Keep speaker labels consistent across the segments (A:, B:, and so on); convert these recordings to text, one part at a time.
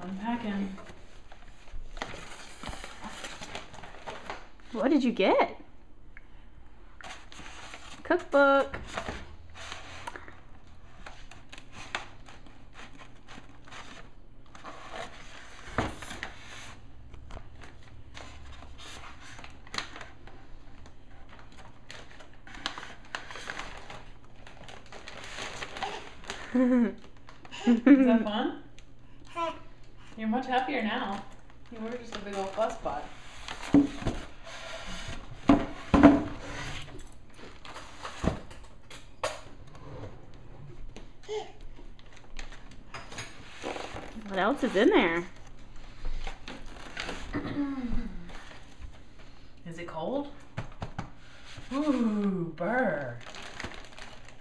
A: Unpacking.
B: What did you get? Cookbook.
A: Is that fun? You're much happier now. You were just a big old fuss pot.
B: What else is in there?
A: Is it cold? Ooh, burr.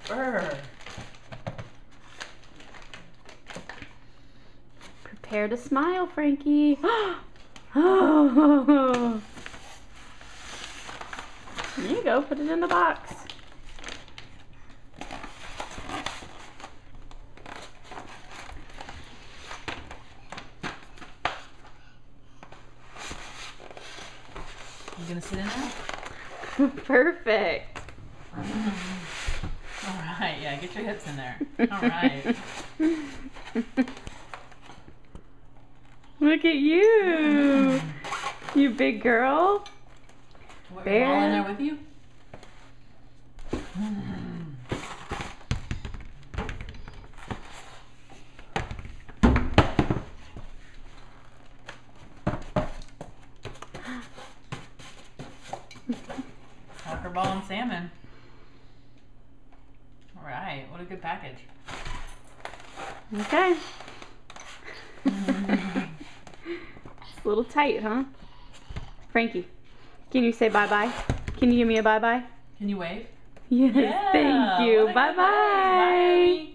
A: Burr.
B: Prepare to smile, Frankie. Oh. There you go, put it in the box.
A: You gonna sit in there?
B: Perfect.
A: Alright, yeah, get your hips in there. Alright.
B: Look at you. You big girl.
A: What, you're all in there with you? Soccer ball and salmon. Alright, what a good package.
B: Okay. It's a little tight, huh? Frankie, can you say bye-bye? Can you give me a bye-bye?
A: Can you wave?
B: Yes,
A: Yeah,
B: thank you.
A: what a good package.
B: Bye-bye.
A: Bye.